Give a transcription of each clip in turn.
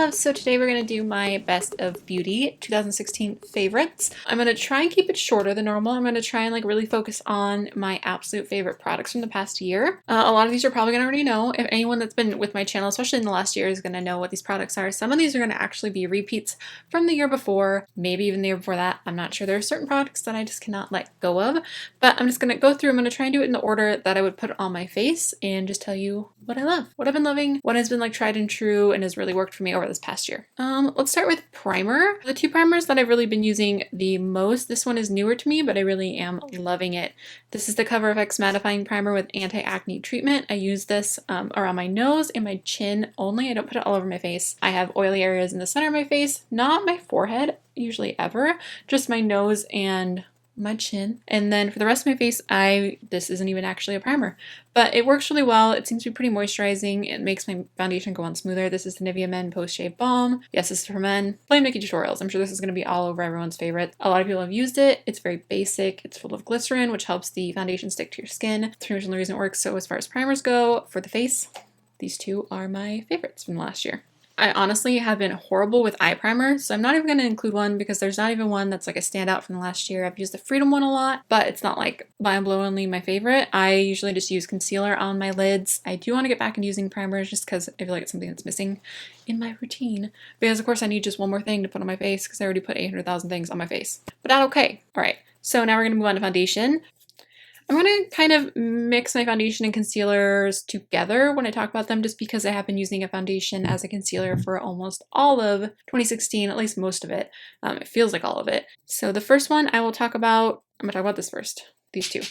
loves, so today we're going to do my best of beauty 2016 favorites. I'm going to try and keep it shorter than normal. I'm going to try and like really focus on my absolute favorite products from the past year. A lot of these you're probably going to already know. If anyone that's been with my channel, especially in the last year, is going to know what these products are. Some of these are going to actually be repeats from the year before, maybe even the year before that. I'm not sure. There are certain products that I just cannot let go of, but I'm just going to go through. I'm going to try and do it in the order that I would put on my face and just tell you what I love, what I've been loving, what has been like tried and true and has really worked for me over this past year. Let's start with primer. The two primers that I've really been using the most, this one is newer to me, but I really am loving it. This is the Cover FX Mattifying Primer with Anti-Acne Treatment. I use this around my nose and my chin only. I don't put it all over my face. I have oily areas in the center of my face, not my forehead, usually ever, just my nose and my chin. And then for the rest of my face, this isn't even actually a primer, but it works really well. It seems to be pretty moisturizing. It makes my foundation go on smoother. This is the Nivea Men Post Shave Balm. Yes, this is for men. Blame Nikki tutorials. I'm sure this is going to be all over everyone's favorite. A lot of people have used it. It's very basic. It's full of glycerin, which helps the foundation stick to your skin. That's pretty much the only reason it works. So as far as primers go, for the face, these two are my favorites from last year. I honestly have been horrible with eye primer, so I'm not even going to include one because there's not even one that's like a standout from the last year. I've used the Freedom one a lot, but it's not like mind-blowingly my favorite. I usually just use concealer on my lids. I do want to get back into using primers just because I feel like it's something that's missing in my routine. Because of course I need just one more thing to put on my face because I already put 800,000 things on my face. But not okay. All right, so now we're going to move on to foundation. I'm going to kind of mix my foundation and concealers together when I talk about them just because I have been using a foundation as a concealer for almost all of 2016, at least most of it. It feels like all of it. So the first one I'm going to talk about this first, these two.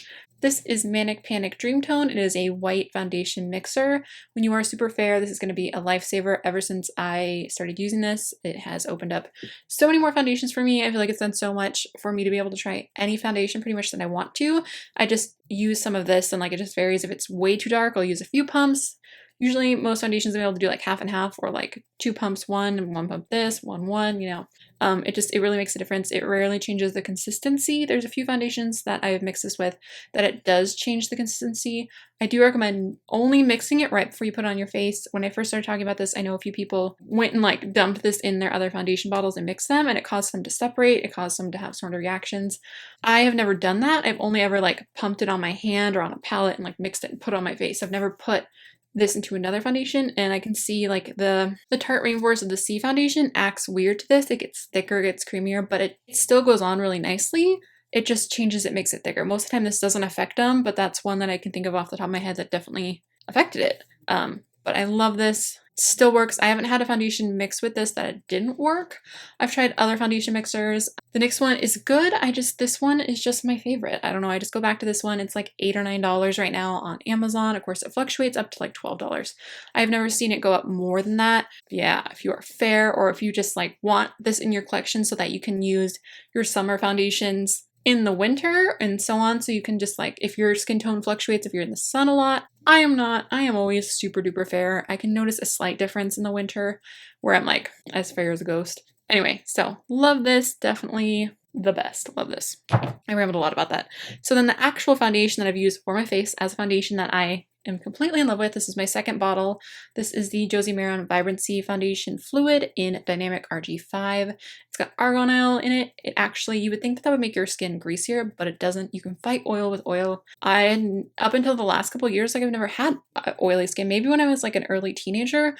This is Manic Dreamtone. It is a white foundation mixer. When you are super fair, this is going to be a lifesaver. Ever since I started using this, it has opened up so many more foundations for me. I feel like it's done so much for me to be able to try any foundation pretty much that I want to. I just use some of this and like it just varies. If it's way too dark, I'll use a few pumps. Usually most foundations I'm able to do like half and half or like 2 pumps one and 1 pump this, 1, you know. It really makes a difference. It rarely changes the consistency. There's a few foundations that I've mixed this with that it does change the consistency. I do recommend only mixing it right before you put it on your face. When I first started talking about this, I know a few people went and like dumped this in their other foundation bottles and mixed them and it caused them to separate. It caused them to have sort of reactions. I have never done that. I've only ever like pumped it on my hand or on a palette and like mixed it and put it on my face. I've never put this into another foundation, and I can see like the Tarte Rainforest of the Sea foundation acts weird to this. It gets thicker, it gets creamier, but it still goes on really nicely. It just changes, it makes it thicker. Most of the time this doesn't affect them, but that's one that I can think of off the top of my head that definitely affected it. But I love this. It still works. I haven't had a foundation mixed with this that it didn't work. I've tried other foundation mixers. The next one is good. This one is just my favorite. I don't know. I just go back to this one. It's like $8 or $9 right now on Amazon. Of course, it fluctuates up to like $12. I've never seen it go up more than that. Yeah, if you are fair or if you just like want this in your collection so that you can use your summer foundations in the winter and so on, so you can just like, if your skin tone fluctuates, if you're in the sun a lot. I am not. I am always super duper fair. I can notice a slight difference in the winter where I'm like as fair as a ghost. Anyway, so love this. Definitely the best. Love this. I rambled a lot about that. So then the actual foundation that I've used for my face as a foundation that I am completely in love with. This is my second bottle. This is the Josie Maran Vibrancy Foundation Fluid in Dynamic RG5. It's got argan oil in it. It actually, you would think that would make your skin greasier, but it doesn't. You can fight oil with oil. Up until the last couple of years, like I've never had oily skin. Maybe when I was like an early teenager,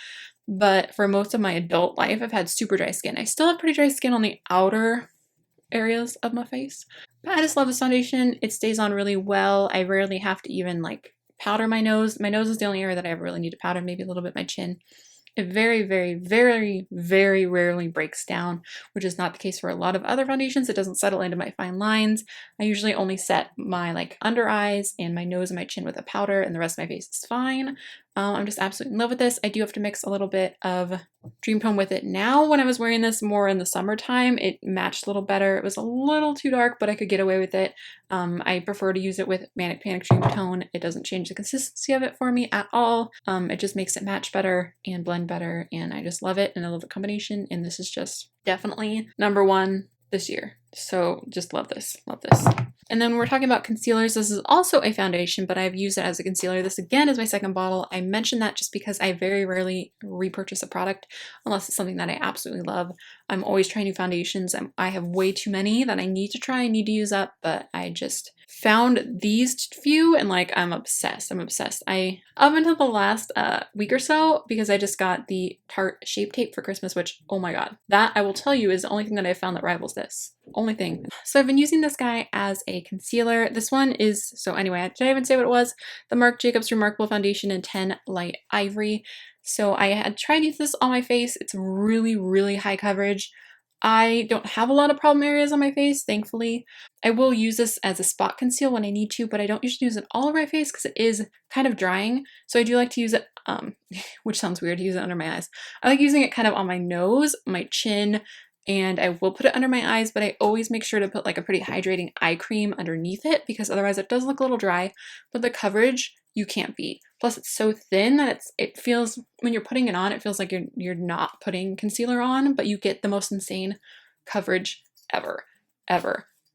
but for most of my adult life, I've had super dry skin. I still have pretty dry skin on the outer areas of my face, but I just love this foundation. It stays on really well. I rarely have to even like powder my nose. My nose is the only area that I ever really need to powder, maybe a little bit my chin. It very, very, very, very rarely breaks down, which is not the case for a lot of other foundations. It doesn't settle into my fine lines. I usually only set my like under eyes and my nose and my chin with a powder and the rest of my face is fine. I'm just absolutely in love with this. I do have to mix a little bit of Dreamtone with it now. When I was wearing this more in the summertime, it matched a little better. It was a little too dark, but I could get away with it. I prefer to use it with Manic Dreamtone. It doesn't change the consistency of it for me at all. It just makes it match better and blend better, and I just love it, and I love the combination, and this is just definitely number one this year. So just love this, love this. And then when we're talking about concealers, this is also a foundation, but I've used it as a concealer. This again is my second bottle. I mentioned that just because I very rarely repurchase a product unless it's something that I absolutely love. I'm always trying new foundations. I have way too many that I need to try, I need to use up, but I just found these few and like I'm obsessed. I'm obsessed. Up until the last week or so, because I just got the Tarte Shape Tape for Christmas, which, oh my god, that I will tell you is the only thing that I found that rivals this. Only thing. So I've been using this guy as a concealer. This one is, so anyway, did I even say what it was? The Marc Jacobs ReMarcAble Foundation in 10 Light Ivory. So I had tried to use this on my face. It's really, really high coverage. I don't have a lot of problem areas on my face, thankfully. I will use this as a spot conceal when I need to, but I don't usually use it all over my face because it is kind of drying. So I do like to use it, which sounds weird to use it under my eyes. I like using it kind of on my nose, my chin, and I will put it under my eyes, but I always make sure to put like a pretty hydrating eye cream underneath it because otherwise it does look a little dry, but the coverage you can't beat. Plus it's so thin that it feels, when you're putting it on, it feels like you're not putting concealer on, but you get the most insane coverage ever.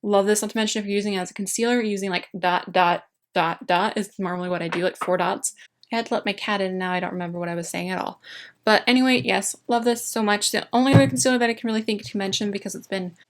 Love this. Not to mention if you're using it as a concealer, using like dot, dot, dot, dot is normally what I do, like 4 dots. I had to let my cat in and now I don't remember what I was saying at all. But anyway, yes, love this so much. The only other concealer that I can really think to mention, because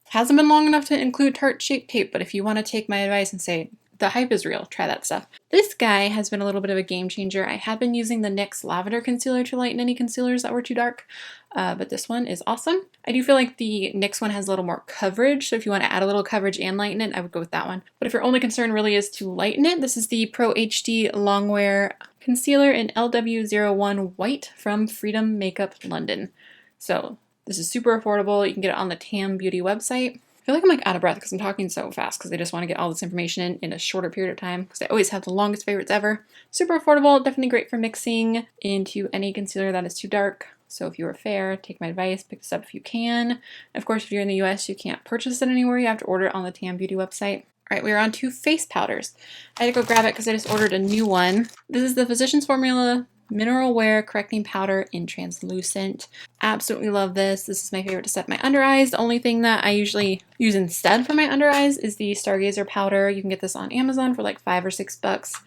hasn't been long enough to include Tarte Shape Tape, but if you want to take my advice and say, the hype is real, try that stuff. This guy has been a little bit of a game changer. I have been using the NYX Lavender Concealer to lighten any concealers that were too dark, but this one is awesome. I do feel like the NYX one has a little more coverage, so if you want to add a little coverage and lighten it, I would go with that one. But if your only concern really is to lighten it, this is the Pro HD Longwear Concealer in LW01 White from Freedom Makeup London. So this is super affordable. You can get it on the Tam Beauty website. I feel like I'm like out of breath because I'm talking so fast because I just want to get all this information in a shorter period of time because I always have the longest favorites ever. Super affordable, definitely great for mixing into any concealer that is too dark. So if you are fair, take my advice, pick this up if you can. Of course, if you're in the US, you can't purchase it anywhere. You have to order it on the Tam Beauty website. All right, we are on to face powders. I had to go grab it because I just ordered a new one. This is the Physicians Formula Mineral Wear Correcting Powder in Translucent. Absolutely love this. This is my favorite to set my under eyes. The only thing that I usually use instead for my under eyes is the Stargazer powder. You can get this on Amazon for like $5 or $6.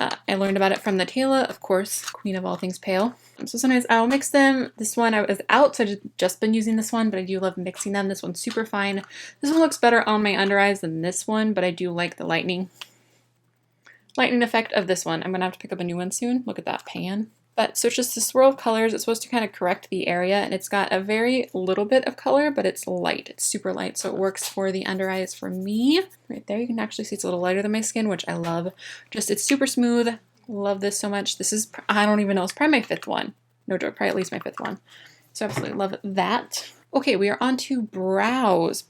I learned about it from Natalia, of course, queen of all things pale. So sometimes I'll mix them. This one I was out, so I've just been using this one, but I do love mixing them. This one's super fine. This one looks better on my under eyes than this one, but I do like the lightening effect of this one. I'm gonna have to pick up a new one soon. Look at that pan. But so it's just a swirl of colors. It's supposed to kind of correct the area, and it's got a very little bit of color, but it's light. It's super light, so it works for the under eyes for me. Right there, you can actually see it's a little lighter than my skin, which I love. Just, it's super smooth. Love this so much. This is, I don't even know, it's probably my 5th one. No joke, probably at least my 5th one. So absolutely love that. Okay, we are on to brows.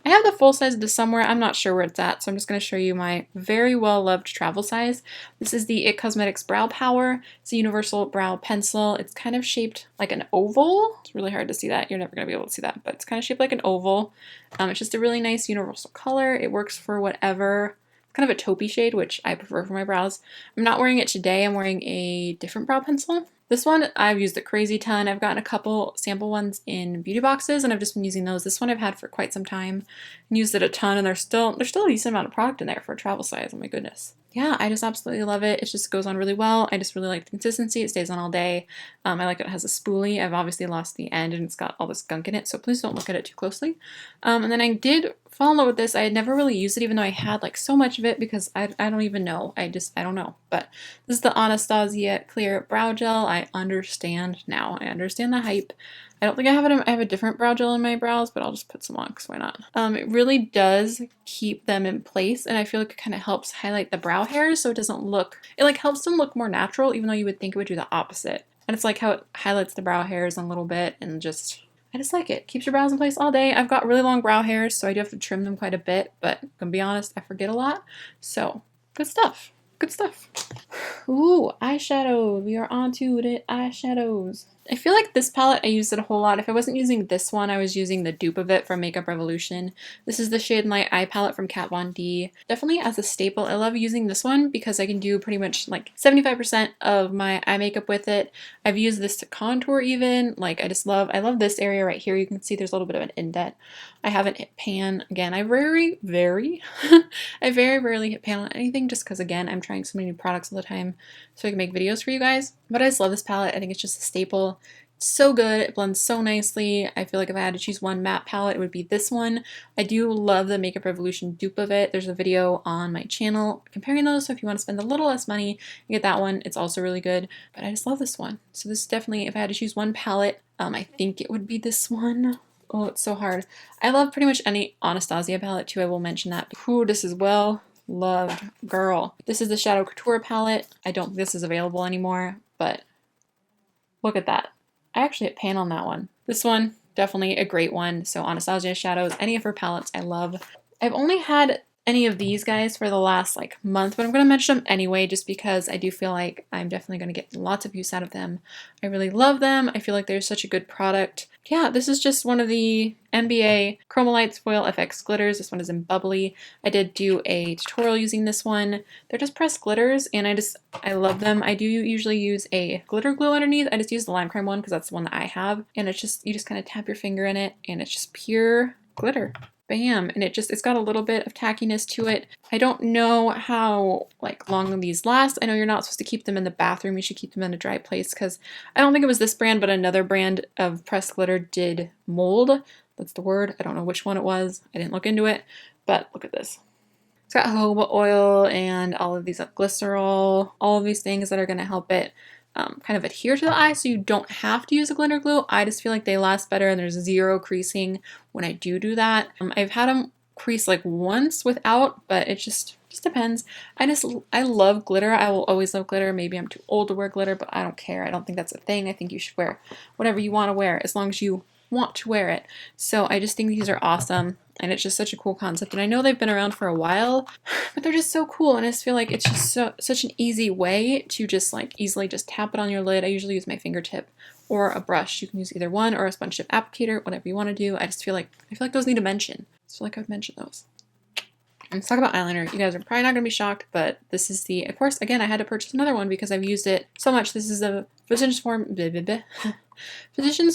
I have the full size of this somewhere. I'm not sure where it's at, so I'm just going to show you my very well-loved travel size. This is the IT Cosmetics Brow Power. It's a universal brow pencil. It's kind of shaped like an oval. It's really hard to see that. You're never going to be able to see that, but it's kind of shaped like an oval. It's just a really nice universal color. It works for whatever. It's kind of a taupey shade, which I prefer for my brows. I'm not wearing it today. I'm wearing a different brow pencil. This one I've used a crazy ton. I've gotten a couple sample ones in beauty boxes and I've just been using those. This one I've had for quite some time and used it a ton, and there's still a decent amount of product in there for a travel size. Oh my goodness. Yeah, I just absolutely love it. It just goes on really well. I just really like the consistency. It stays on all day. I like it has a spoolie. I've obviously lost the end and it's got all this gunk in it, so please don't look at it too closely. And then I did fall in love with this. I had never really used it, even though I had like so much of it, because I don't even know. I don't know. But this is the Anastasia Clear Brow Gel. I understand now. I understand the hype. I don't think I have it. I have a different brow gel in my brows, but I'll just put some on because why not? It really does keep them in place, and I feel like it kind of helps highlight the brow hairs so it doesn't look, it like helps them look more natural, even though you would think it would do the opposite. And it's like how it highlights the brow hairs a little bit, and just, I just like it. Keeps your brows in place all day. I've got really long brow hairs, so I do have to trim them quite a bit, but I'm gonna be honest, I forget a lot. So, good stuff. Good stuff. Ooh, eyeshadow. We are on to the eyeshadows. I feel like this palette, I used it a whole lot. If I wasn't using this one, I was using the dupe of it from Makeup Revolution. This is the Shade Light Eye Palette from Kat Von D. Definitely as a staple, I love using this one because I can do pretty much like 75% of my eye makeup with it. I've used this to contour even. Like I love this area right here. You can see there's a little bit of an indent. I haven't hit pan. Again, I very rarely hit pan on anything just because, again, I'm trying so many new products all the time so I can make videos for you guys. But I just love this palette. I think it's just a staple. It's so good. It blends so nicely. I feel like if I had to choose one matte palette, it would be this one. I do love the Makeup Revolution dupe of it. There's a video on my channel comparing those, so if you want to spend a little less money, you get that one. It's also really good, but I just love this one. So this is definitely, if I had to choose one palette, I think it would be this one. Oh, it's so hard. I love pretty much any Anastasia palette too. I will mention that. Ooh, this is well loved, girl. This is the Shadow Couture palette. I don't think this is available anymore, but look at that. I actually hit pan on that one. This one, definitely a great one. So Anastasia shadows, any of her palettes, I love. I've only had any of these guys for the last like month, but I'm going to mention them anyway just because I do feel like I'm definitely going to get lots of use out of them. I really love them. I feel like they're such a good product. Yeah, this is just one of the NBA Chromalites Foil FX glitters. This one is in bubbly. I did do a tutorial using this one. They're just pressed glitters and I love them. I do usually use a glitter glue underneath. I just use the lime crime one because that's the one that I have. And it's just, you just kind of tap your finger in it and it's just pure glitter. Bam, and it's got a little bit of tackiness to it. I don't know how like long these last. I know you're not supposed to keep them in the bathroom. You should keep them in a dry place because I don't think it was this brand, but another brand of pressed glitter did mold. That's the word. I don't know which one it was. I didn't look into it, but look at this. It's got jojoba oil and all of these glycerol, all of these things that are going to help it kind of adhere to the eye so you don't have to use a glitter glue. I just feel like they last better and there's zero creasing when I do that. I've had them crease like once without, but it just depends. I love glitter. I will always love glitter. Maybe I'm too old to wear glitter, but I don't care. I don't think that's a thing. I think you should wear whatever you want to wear as long as you want to wear it. So I just think these are awesome and it's just such a cool concept. And I know they've been around for a while, but they're just so cool. And I just feel like it's just such an easy way to just like easily just tap it on your lid. I usually use my fingertip or a brush. You can use either one or a sponge tip applicator, whatever you want to do. I feel like those need a mention. I feel like I've mentioned those. Let's talk about eyeliner. You guys are probably not going to be shocked, but this is the, of course, again, I had to purchase another one because I've used it so much. This is a Physicians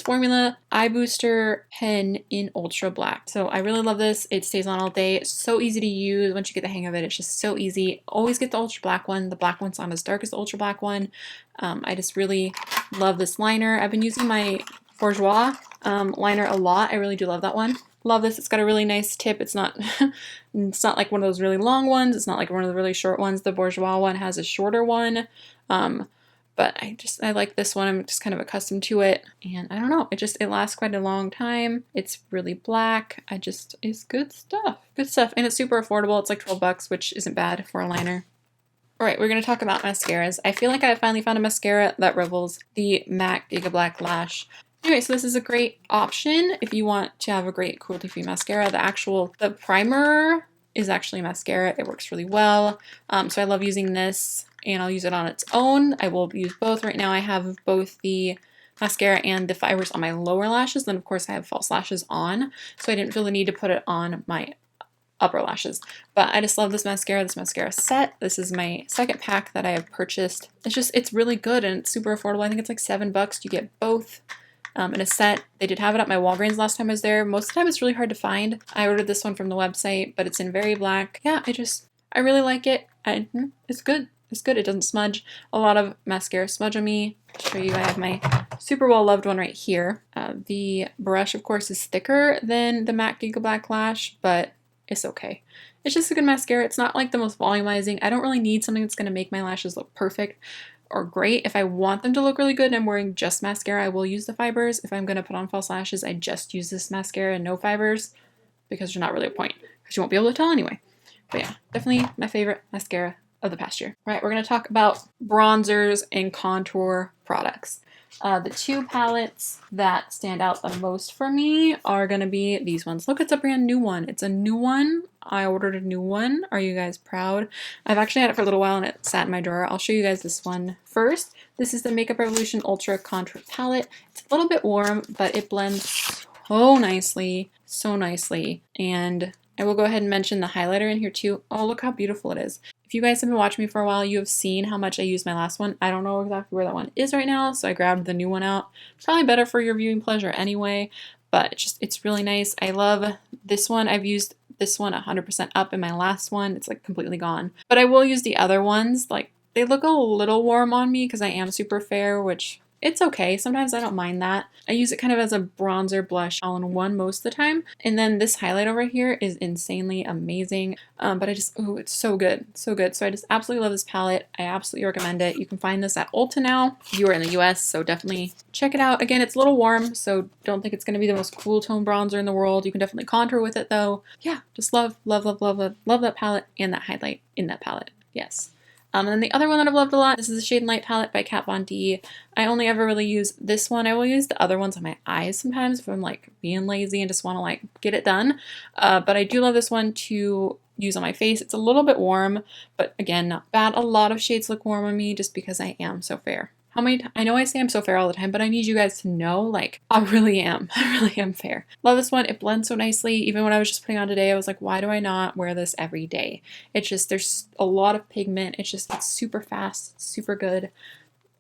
Formula Eye Booster Pen in Ultra Black. So I really love this. It stays on all day. It's so easy to use. Once you get the hang of it, it's just so easy. Always get the Ultra Black one. The black one's not as dark as the Ultra Black one. I just really love this liner. I've been using my Bourjois liner a lot. I really do love that one. Love this. It's got a really nice tip. It's not like one of those really long ones. It's not like one of the really short ones. The Bourjois one has a shorter one. But I like this one. I'm just kind of accustomed to it. And I don't know, it lasts quite a long time. It's really black. It's good stuff. Good stuff. And it's super affordable. It's like 12 bucks, which isn't bad for a liner. All right, we're going to talk about mascaras. I feel like I finally found a mascara that rivals the MAC Giga Black Lash. Anyway, so this is a great option if you want to have a great cruelty-free mascara. The primer is actually mascara. It works really well. So I love using this and I'll use it on its own. I will use both. Right now I have both the mascara and the fibers on my lower lashes. Then of course I have false lashes on. So I didn't feel the need to put it on my upper lashes. But I just love this mascara set. This is my second pack that I have purchased. It's really good and it's super affordable. I think it's like $7. You get both. In a set. They did have it at my Walgreens last time I was there. Most of the time it's really hard to find. I ordered this one from the website, but it's in very black. Yeah, I really like it. It's good. It's good. It doesn't smudge. A lot of mascara smudge on me. I'll show you. I have my super well loved one right here. The brush, of course, is thicker than the MAC Giga Black Lash, but it's okay. It's just a good mascara. It's not like the most volumizing. I don't really need something that's going to make my lashes look perfect or great. If I want them to look really good and I'm wearing just mascara, I will use the fibers. If I'm going to put on false lashes, I just use this mascara and no fibers because there's not really a point because you won't be able to tell anyway. But yeah, definitely my favorite mascara of the past year. All right, we're going to talk about bronzers and contour products. The two palettes that stand out the most for me are going to be these ones. Look, it's a brand new one. It's a new one. I ordered a new one. Are you guys proud? I've actually had it for a little while and it sat in my drawer. I'll show you guys this one first. This is the Makeup Revolution Ultra Contour Palette. It's a little bit warm, but it blends so nicely, so nicely. And I will go ahead and mention the highlighter in here too. Oh, look how beautiful it is. If you guys have been watching me for a while, you have seen how much I used my last one. I don't know exactly where that one is right now, so I grabbed the new one out. Probably better for your viewing pleasure anyway, but it's really nice. I love this one. I've used this one 100% up in my last one. It's like completely gone. But I will use the other ones. Like, they look a little warm on me because I am super fair, which it's okay. Sometimes I don't mind that. I use it kind of as a bronzer blush all in one most of the time. And then this highlight over here is insanely amazing. But oh, it's so good. So good. So I just absolutely love this palette. I absolutely recommend it. You can find this at Ulta now. You are in the US, so definitely check it out. Again, it's a little warm, so don't think it's going to be the most cool tone bronzer in the world. You can definitely contour with it though. Yeah, just love that palette and that highlight in that palette. Yes. And then the other one that I've loved a lot, this is the Shade and Light palette by Kat Von D. I only ever really use this one. I will use the other ones on my eyes sometimes if I'm like being lazy and just want to like get it done. But I do love this one to use on my face. It's a little bit warm, but again, not bad. A lot of shades look warm on me just because I am so fair. I know I say I'm so fair all the time, but I need you guys to know, like, I really am fair. Love this one. It blends so nicely. Even when I was just putting on today, I was like, why do I not wear this every day? It's just, there's a lot of pigment. It's super fast, it's super good.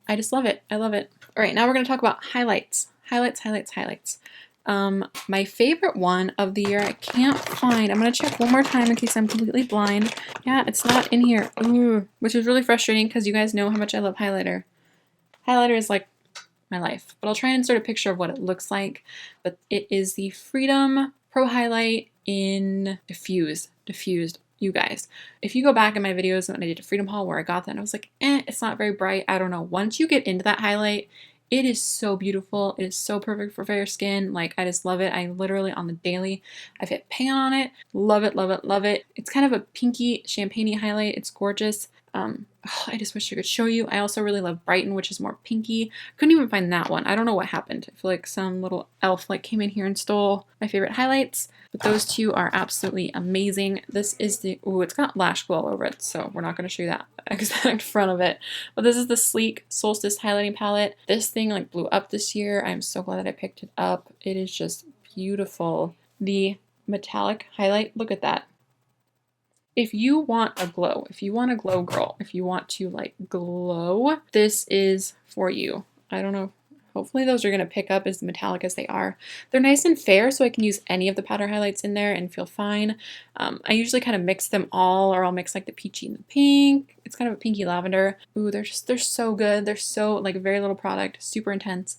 I just love it. I love it. All right, now we're going to talk about highlights. Highlights. My favorite one of the year I can't find. I'm going to check one more time in case I'm completely blind. Yeah, it's not in here. Ooh, which is really frustrating because you guys know how much I love highlighter. Highlighter is like my life, but I'll try and insert a picture of what it looks like. But it is the Freedom Pro Highlight in Diffused, you guys. If you go back in my videos when I did a Freedom haul where I got that, and I was like, it's not very bright. I don't know. Once you get into that highlight, it is so beautiful. It is so perfect for fair skin. Like, I just love it. I literally on the daily, I've hit pan on it. Love it. It's kind of a pinky champagne-y highlight. It's gorgeous. I just wish I could show you. I also really love Brighten, which is more pinky. Couldn't even find that one. I don't know what happened. I feel like some little elf like came in here and stole my favorite highlights. But those two are absolutely amazing. This is the, ooh, it's got lash glue all over it, so we're not going to show you that exact front of it. But this is the Sleek Solstice Highlighting Palette. This thing like blew up this year. I'm so glad that I picked it up. It is just beautiful. The metallic highlight, look at that. If you want a glow, if you want a glow girl, if you want to like glow, this is for you. I don't know. Hopefully those are going to pick up as metallic as they are. They're nice and fair, so I can use any of the powder highlights in there and feel fine. I usually kind of mix them all, or I'll mix like the peachy and the pink. It's kind of a pinky lavender. Ooh, they're so good. They're so like very little product, super intense.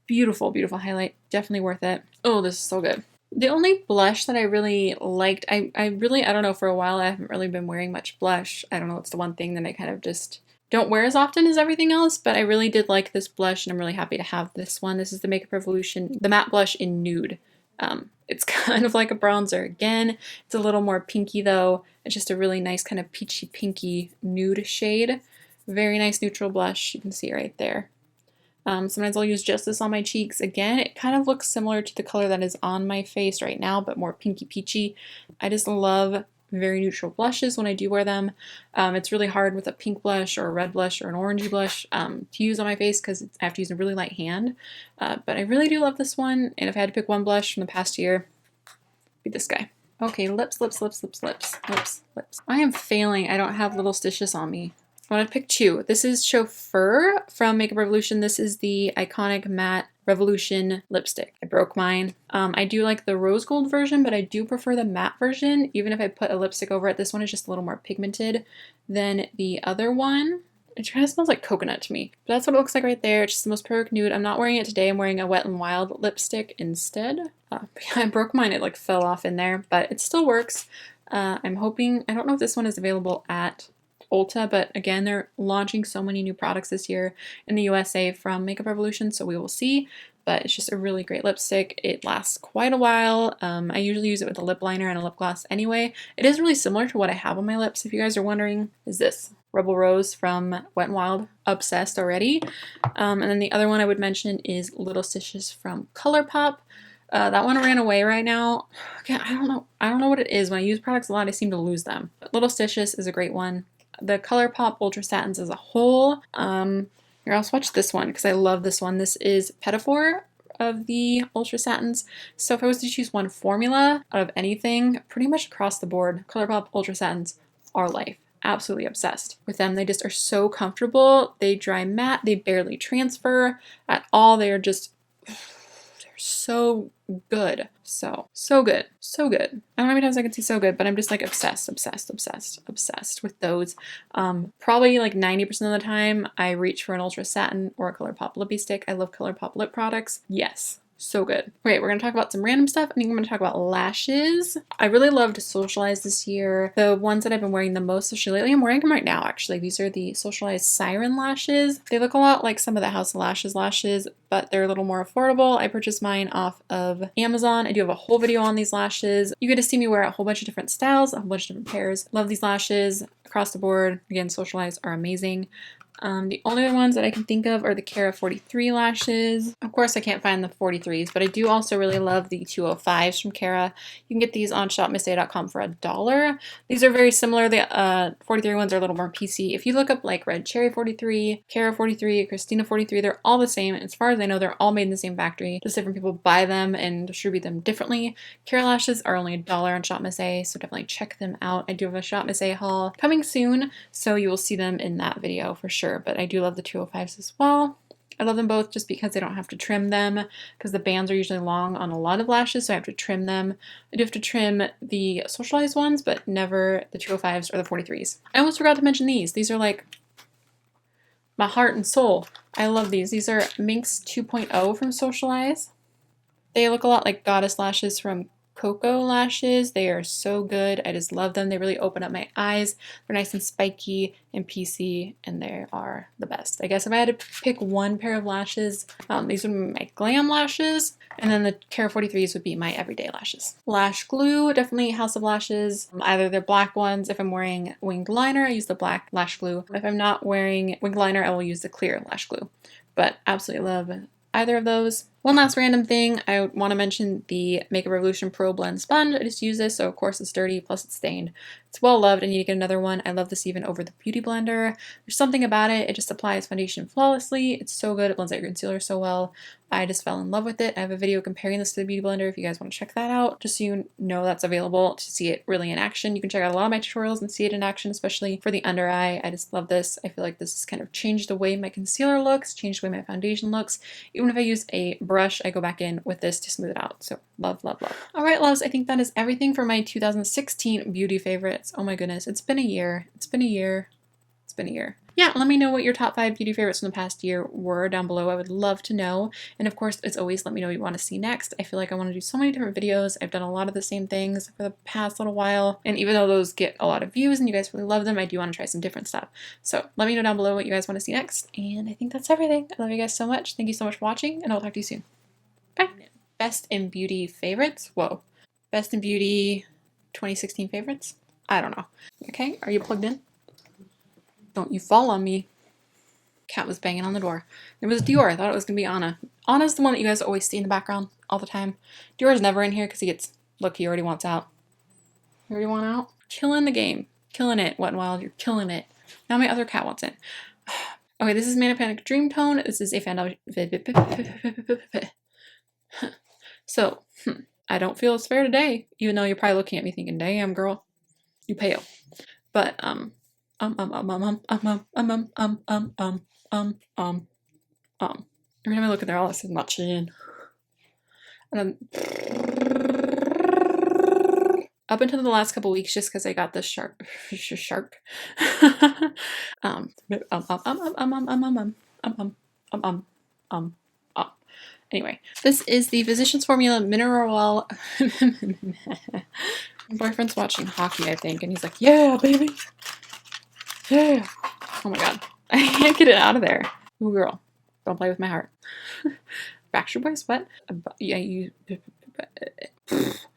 Beautiful highlight. Definitely worth it. Oh, this is so good. The only blush that I really liked, I don't know, for a while I haven't really been wearing much blush. I don't know, it's the one thing that I kind of just don't wear as often as everything else, but I really did like this blush and I'm really happy to have this one. This is the Makeup Revolution, the matte blush in Nude. It's kind of like a bronzer. Again, it's a little more pinky though. It's just a really nice kind of peachy pinky nude shade. Very nice neutral blush. You can see right there. Sometimes I'll use just this on my cheeks. Again, it kind of looks similar to the color that is on my face right now, but more pinky peachy. I just love very neutral blushes when I do wear them. It's really hard with a pink blush or a red blush or an orangey blush to use on my face because I have to use a really light hand. But I really do love this one, and if I had to pick one blush from the past year, it'd be this guy. Okay, lips. I am failing. I don't have little stitches on me. I want to pick two. This is Chauffeur from Makeup Revolution. This is the iconic matte Revolution lipstick. I broke mine. I do like the rose gold version, but I do prefer the matte version. Even if I put a lipstick over it, this one is just a little more pigmented than the other one. It kind of smells like coconut to me. But that's what it looks like right there. It's just the most perfect nude. I'm not wearing it today. I'm wearing a Wet n Wild lipstick instead. I broke mine. It like fell off in there, but it still works. I'm hoping, I don't know if this one is available at Ulta, but again, they're launching so many new products this year in the USA from Makeup Revolution, so we will see. But it's just a really great lipstick. It lasts quite a while. I usually use it with a lip liner and a lip gloss anyway. It is really similar to what I have on my lips, if you guys are wondering, is this. Rebel Rose from Wet n Wild, obsessed already. And then the other one I would mention is Little Stitches from ColourPop. That one ran away right now. Again, I don't know what it is. When I use products a lot, I seem to lose them. But Little Stitches is a great one. The ColourPop Ultra Satins as a whole. Here, I'll swatch this one because I love this one. This is Pedophore of the Ultra Satins. So if I was to choose one formula out of anything, pretty much across the board, ColourPop Ultra Satins are life. Absolutely obsessed with them. They just are so comfortable. They dry matte. They barely transfer at all. They are just, they're so good. So good. So good. I don't know how many times I can say so good, but I'm just like obsessed with those. Probably like 90% of the time I reach for an Ultra Satin or a ColourPop lippy stick. I love ColourPop lip products. Yes. So good. Great, we're going to talk about some random stuff. I think I'm going to talk about lashes. I really loved Socialize this year. The ones that I've been wearing the most lately, I'm wearing them right now actually. These are the Socialize Siren lashes. They look a lot like some of the House of lashes, but they're a little more affordable. I purchased mine off of Amazon. I do have a whole video on these lashes. You get to see me wear a whole bunch of different styles, a whole bunch of different pairs. Love these lashes across the board. Again, Socialize are amazing. The only other ones that I can think of are the Cara 43 lashes. Of course, I can't find the 43s, but I do also really love the 205s from Cara. You can get these on shopmissday.com for $1. These are very similar. The 43 ones are a little more PC. If you look up like Red Cherry 43, Cara 43, Christina 43, they're all the same. As far as I know, they're all made in the same factory. Just different people buy them and distribute them differently. Cara lashes are only $1 on Shop Miss A, so definitely check them out. I do have a Shop Miss A haul coming soon, so you will see them in that video for sure. But I do love the 205s as well. I love them both just because I don't have to trim them because the bands are usually long on a lot of lashes, so I have to trim them. I do have to trim the Socialized ones, but never the 205s or the 43s. I almost forgot to mention these. These are like my heart and soul. I love these. These are Minx 2.0 from Socialize. They look a lot like Goddess lashes from Cocoa lashes. They are so good. I just love them. They really open up my eyes. They're nice and spiky and PC, and they are the best. I guess if I had to pick one pair of lashes, these would be my glam lashes, and then the Cara 43s would be my everyday lashes. Lash glue, definitely House of Lashes. Either the black ones. If I'm wearing winged liner, I use the black lash glue. If I'm not wearing winged liner, I will use the clear lash glue. But absolutely love either of those. One last random thing, I want to mention the Makeup Revolution Pro Blend Sponge. I just use this, so of course it's dirty, plus it's stained. It's well loved. I need to get another one. I love this even over the Beauty Blender. There's something about it. It just applies foundation flawlessly. It's so good. It blends out your concealer so well. I just fell in love with it. I have a video comparing this to the Beauty Blender if you guys want to check that out, just so you know that's available to see it really in action. You can check out a lot of my tutorials and see it in action, especially for the under eye. I just love this. I feel like this has kind of changed the way my concealer looks, changed the way my foundation looks. Even if I use a brush, I go back in with this to smooth it out. So love, love, love. All right, loves, I think that is everything for my 2016 beauty favorites. Oh my goodness, it's been a year. It's been a year. It's been a year. Yeah, let me know what your top 5 beauty favorites from the past year were down below. I would love to know. And of course, as always, let me know what you want to see next. I feel like I want to do so many different videos. I've done a lot of the same things for the past little while. And even though those get a lot of views and you guys really love them, I do want to try some different stuff. So let me know down below what you guys want to see next. And I think that's everything. I love you guys so much. Thank you so much for watching, and I'll talk to you soon. Bye. Best in Beauty favorites? Whoa. Best in Beauty 2016 favorites? I don't know. Okay, are you plugged in? Don't you fall on me. Cat was banging on the door. It was Dior. I thought it was going to be Anna. Anna's the one that you guys always see in the background all the time. Dior's never in here because he gets... Look, he already wants out. You already want out? Killing the game. Killing it, Wet n Wild. You're killing it. Now my other cat wants in. Okay, this is Manic Dreamtone. This is a fan... So, I don't feel it's fair today, even though you're probably looking at me thinking, damn, girl, you pale. But, every time I look at there, all I see is my chin. And up until the last couple weeks, just because I got this shark. Anyway, this is the Physicians Formula Mineral. My boyfriend's watching hockey, I think, and he's like, "Yeah, baby, yeah." Oh my god, I can't get it out of there. Ooh, girl, don't play with my heart. Backstreet Boys, what? Yeah, you.